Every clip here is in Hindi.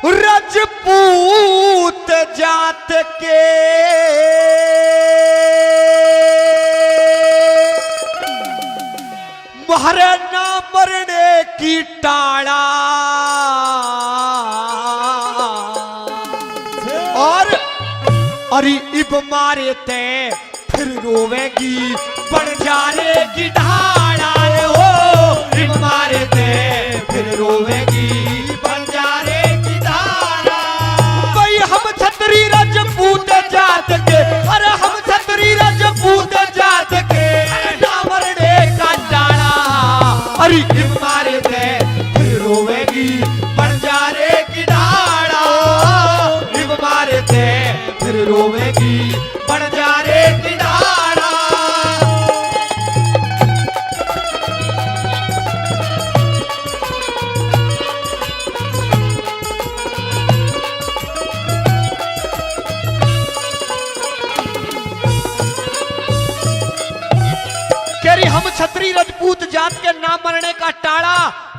रजपूत जात के मारे ना मरने की टाड़ा और अरे इब मारे ते फिर रोवेगी बढ़ जाएगी ढाड़ा हो। इब मारे ते फिर रोवेगी बढ़ जाएगी ढाड़ा। भाई हम छतरी रजपूत जात के, अरे हम छतरी रजपूत जात के ना मरने का टाड़ा। अरे इब मारे ते फिर रोवेगी बढ़ जाएगी ढाड़ा। इब मारे ते फिर रोवेगी बढ़ जाएगी ढाड़ा। हम छतरी रजपूत जात के नाम मरने का टाड़ा।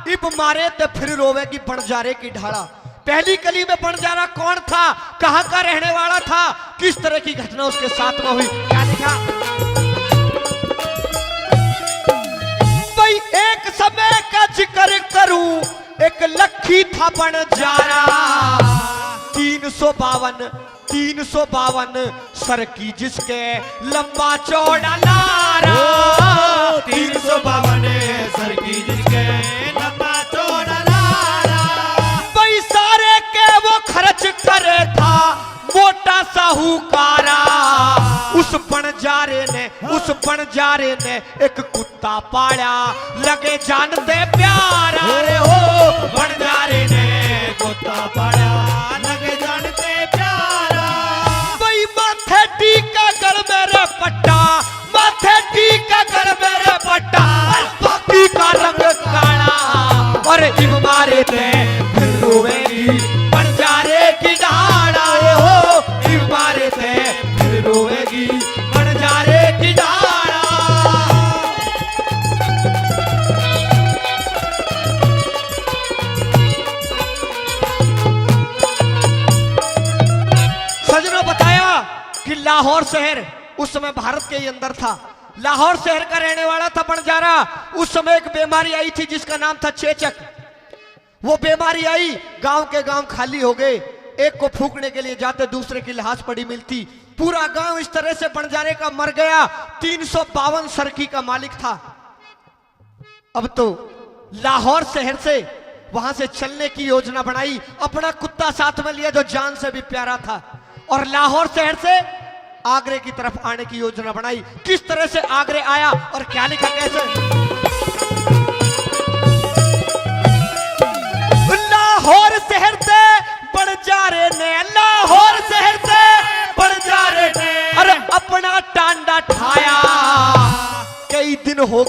इब मारे ते फिर रोवेगी बंजारे की ढाड़ा। पहली कली में बंजारा कौन था, कहां का रहने वाला था, किस तरह की घटना उसके साथ में हुई, क्या लिखा। भाई एक समय का जिक्र करूं, एक लखी था बंजारा। 352 सर की जिसके लंबा चौड़ा लारा। 352 सर की जिसके लंबा चौड़ा लारा। भाई सारे के वो खर्च करे था मोटा साहूकारा। उस बंजारे ने एक कुत्ता पाया लगे जानते प्यारा। अरे हो बंजारे ने कुत्ता पाया लगे जानते प्यारा। भाई माथे टीका गल मेरे पट्टा, माथे टीका गल मेरे पट्टा, बाकी का रंग काला। और इब मारे थे फिर रोवेगी बंजारे की ढाड़ा हो। इब मारे थे फिर रोवेगी बंजारे की ढाड़ा। सजनों बताया कि लाहौर शहर उस समय भारत के ही अंदर था। लाहौर शहर का रहने वाला था बंजारा। उस समय एक बीमारी आई थी जिसका नाम था चेचक। वो बीमारी आई, गांव के गांव खाली हो गए। एक को फूकने के लिए जाते, दूसरे की लाश पड़ी मिलती। पूरा गांव इस तरह से बंजारे का मर गया। 352 सरकी का मालिक था। अब तो लाहौर शहर से वहां से चलने की योजना बनाई। अपना कुत्ता साथ में लिया जो जान से भी प्यारा था, और लाहौर शहर से आगरे की तरफ आने की योजना बनाई। किस तरह से आगरे आया और क्या लिखा, कैसे। लाहौर शहर से बंजारे ने, लाहौर शहर से बंजारे ने अरे अपना टांडा ठाया। कई दिन हो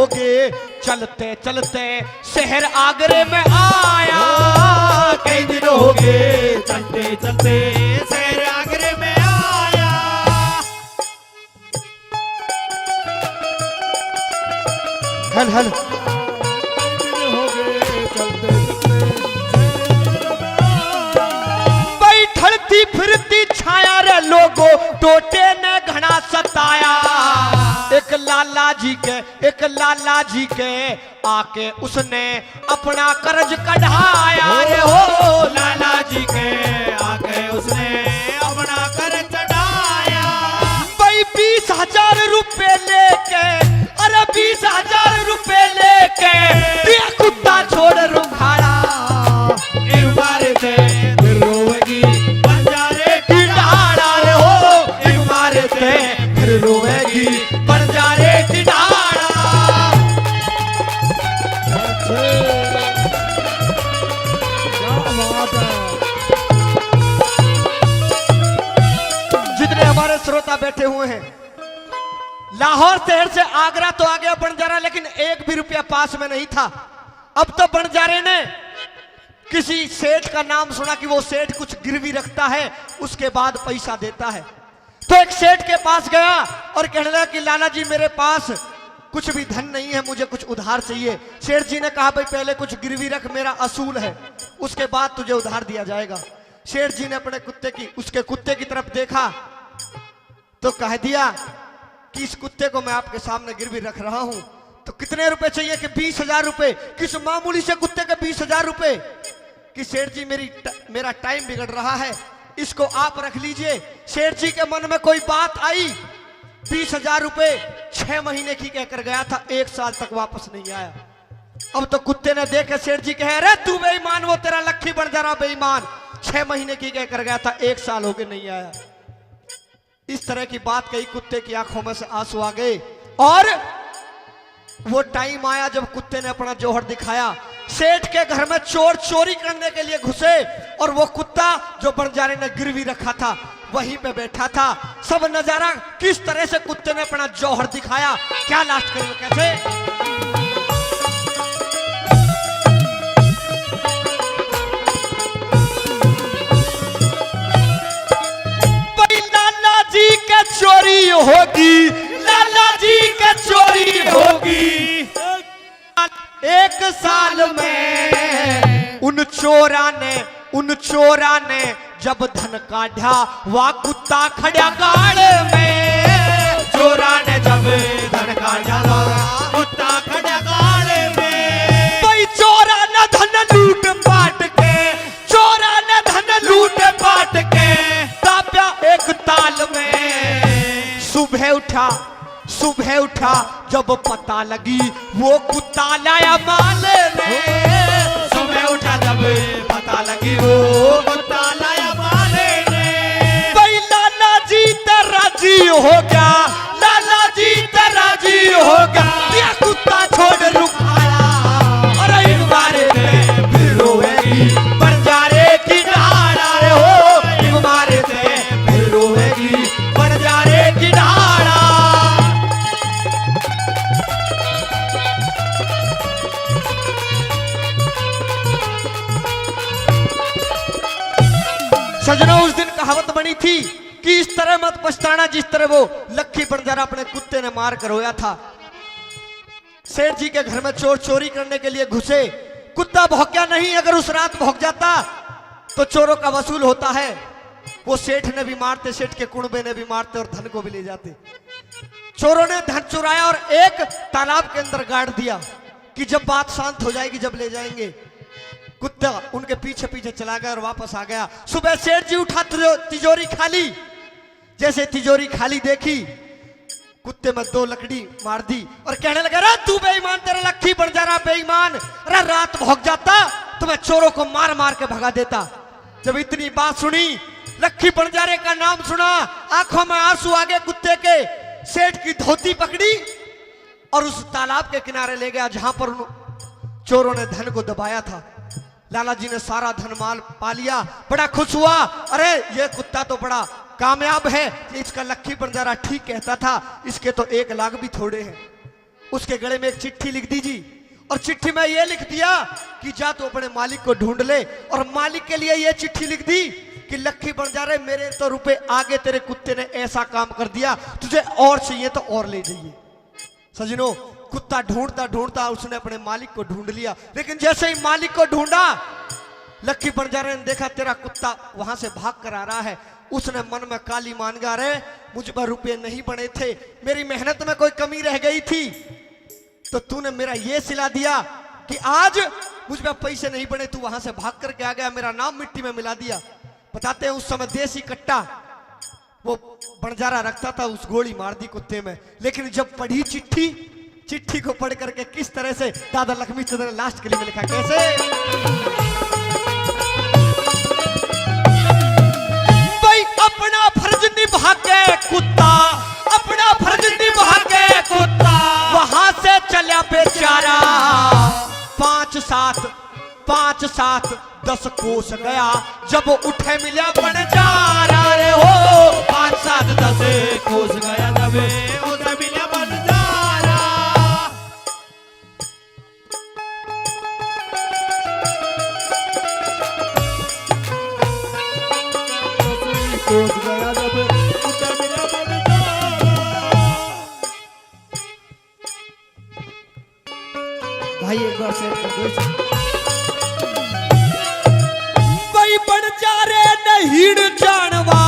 गए चलते चलते शहर आगरे में आया। कई दिन हो गए चलते चलते शहर आगरे में आया। हल हल हो गए चलते बैठती फिरती छाया रे लोगों टोटे ने घना सताया। एक लाला जी के आके उसने अपना कर्ज कढ़ाया रे हो। लाला जी के आके उसने अपना कर्ज चढ़ाया। भाई 20,000 रुपए लेके, अरे 20,000 रुपए लेके दिया कुत्ता छोड़ रुखाड़ा। इब मारे थे फिर रोवेगी बंजारे की ढाड़ा रे हो। इब मारे थे फिर रोवेगी बंजारे की ढाड़ा। जितने हमारे श्रोता बैठे हुए हैं, लाहौर शहर से आगरा तो आ गया बंजारा, लेकिन एक भी रुपया पास में नहीं था। अब तो बंजारे ने किसी सेठ का नाम सुना कि वो सेठ कुछ गिरवी रखता है, उसके बाद पैसा देता है। तो एक सेठ के पास गया और कहने लगा कि लाला जी मेरे पास कुछ भी धन नहीं है, मुझे कुछ उधार चाहिए। सेठ जी ने कहा भाई पहले कुछ गिरवी रख, मेरा असूल है, उसके बाद तुझे उधार दिया जाएगा। सेठ जी ने अपने उसके कुत्ते की तरफ देखा तो कह दिया कि इस कुत्ते को मैं आपके सामने गिरवी रख रहा हूं, तो कितने रुपए चाहिए? कि 20,000 रुपए। किस मामूली से कुत्ते के 20,000 रुपए? कि सेठ जी मेरा टाइम बिगड़ रहा है, इसको आप रख लीजिए। सेठ जी के मन में कोई बात आई, 20,000 रुपए 6 महीने की कहकर गया था, 1 साल तक वापस नहीं आया। अब तो कुत्ते ने देखे सेठ जी कहे अरे तू बेईमान, वो तेरा लक्खी बन जा रहा बेईमान, 6 महीने की कहकर गया था, 1 साल हो गए नहीं आया। इस तरह की बात कही, कुत्ते की आंखों में से आंसू आ गए। और वो टाइम आया जब कुत्ते ने अपना जौहर दिखाया। सेठ के घर में चोर चोरी करने के लिए घुसे और वो कुत्ता जो बंजारे ने गिरवी रखा था वहीं पे बैठा था। सब नजारा किस तरह से कुत्ते ने अपना जौहर दिखाया, क्या लास्ट करें कैसे। जी के चोरी होगी, लाला जी के चोरी होगी। 1 साल में उन चोरा ने जब धन काढ़ा, वह कुत्ता खड़ा गाड़ में। चोरा ने जब धन काढ़ा, कुत्ता खड़ा गाड़ में। भाई चोरा ने धन लूट पाट के, चोरा ने धन लूट पाट के ताप्या एक ताल में। सुबह उठा जब पता लगी, वो कुत्ता लाया माल में। सुबह उठा जब पता लगी, वो कुत्ता लाया माल में। भाई लाला जी तराजी हो गया, लाला जी तराजी हो गया, कुत्ता छोड़ रुखाया। अरे एक बार फिर रोएगी बंजारे की डाड़ा रे हो, एक बार फिर रोएगी बंजारे की डाड़ा। सजनों उस दिन कहावत बनी थी कि इस तरह मत पछताना जिस तरह वो लक्खी बंजारा अपने कुत्ते ने मार कर रोया था। सेठ जी के घर में चोर चोरी करने के लिए घुसे, कुत्ता भौंका नहीं, अगर उस रात भौंक जाता तो चोरों का वसूल होता है। वो सेठ ने भी मारते, सेठ के कुणबे ने भी मारते और धन को भी ले जाते। चोरों ने धन चुराया और एक तालाब के अंदर गाड़ दिया कि जब बात शांत हो जाएगी जब ले जाएंगे। कुत्ता उनके पीछे पीछे चला गया और वापस आ गया। सुबह सेठ जी उठा, तिजोरी खाली। जैसे तिजोरी खाली देखी, कुत्ते में 2 लकड़ी मार दी और कहने लगा अरे तू बेईमान, तेरा लक्खी बन जा रहा बेईमान, अरे रात भौंक जाता तो मैं चोरों को मार मार के भगा देता। जब इतनी बात सुनी, लक्खी बंजारे का नाम सुना, आंखों में आंसू आ गए कुत्ते के। सेठ की धोती पकड़ी और उस तालाब के किनारे ले गया जहां पर चोरों ने धन को दबाया था। लाला जी ने सारा धन माल पा लिया, बड़ा खुश हुआ। अरे ये कुत्ता तो बड़ा कामयाब है, इसका लक्खी बंजारा ठीक कहता था, इसके तो 1 लाख भी थोड़े हैं। उसके गले में एक चिट्ठी लिख दीजी और चिट्ठी में ये लिख दिया कि जा तू अपने मालिक को ढूंढ ले। और मालिक के लिए ये चिट्ठी लिख दी कि लक्खी बंजारे मेरे तो रुपए आगे तेरे कुत्ते ने ऐसा काम कर दिया, तुझे और चाहिए तो और ले जाइए। सजनों कुत्ता ढूंढता ढूंढता उसने अपने मालिक को ढूंढ लिया, लेकिन जैसे ही मालिक को ढूंढा, लक्खी बंजारे ने देखा तेरा कुत्ता वहां से भाग कर आ रहा है। उसने मन में काली मान गा रहे, मुझ पर रुपए नहीं बने थे, मेरी मेहनत में कोई कमी रह गई थी, तो तूने मेरा ये सिला दिया कि आज मुझ पर पैसे नहीं बने, तू वहां से भाग करके आ गया, मेरा नाम मिट्टी में मिला दिया। बताते हैं उस समय देसी कट्टा वो बंजारा रखता था, उस गोली मार दी कुत्ते में। लेकिन जब पढ़ी चिट्ठी को पढ़ करके किस तरह से दादा लक्ष्मी चंद्र ने लास्ट के लिए लिखा, कैसे भाई अपना फर्ज निभा के कुत्ता, अपना फर्ज निभा के कुत्ता वहां से चला बेचारा। 5-7 10 कोस गया, जब उठे मिला बंजारा रे हो। 5-7 10 कोस गया, जब उसे मिला बंजारा। कोस गया, जब उसे मिला बंजारा। भाई एक बार शेयर कर दो इसे। भाई बन जा रे नहीड़ जानवा,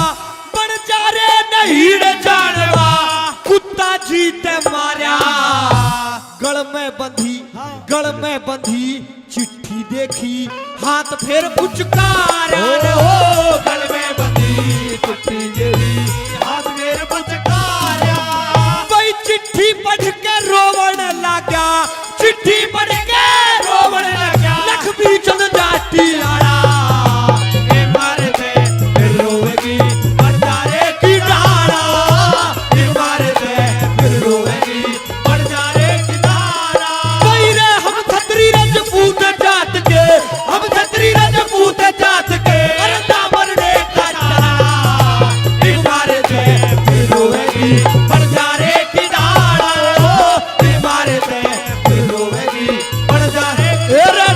बन जा रे नहीड़ जानवा, कुत्ता जीते मारा। गल में बंधी, गल में बंधी चिट्ठी देखी, हाथ फेर पुचकारा रे ओ गल में बंदी चिट्ठी जेरी, हाथ मेरे पुचकारा। भाई चिट्ठी पढ़ के रोवण लगा, चिट्ठी पढ़ के रोवण लगा, लक्ष्मी चंद जाती आड़ा, ए मारे पे फिर रोएगी बंजारे की डाड़ा, ए मारे पे फिर रोएगी बंजारे की डाड़ा। भाई रे हम खत्री राजपूत जात के, हम छतरी राजपूत जात के, अरे दामन ने काटा, ए मारे पे फिर रोएगी बंजारे की डाड़ा, ए मारे पे फिर रोएगी बंजारे की डाड़ा।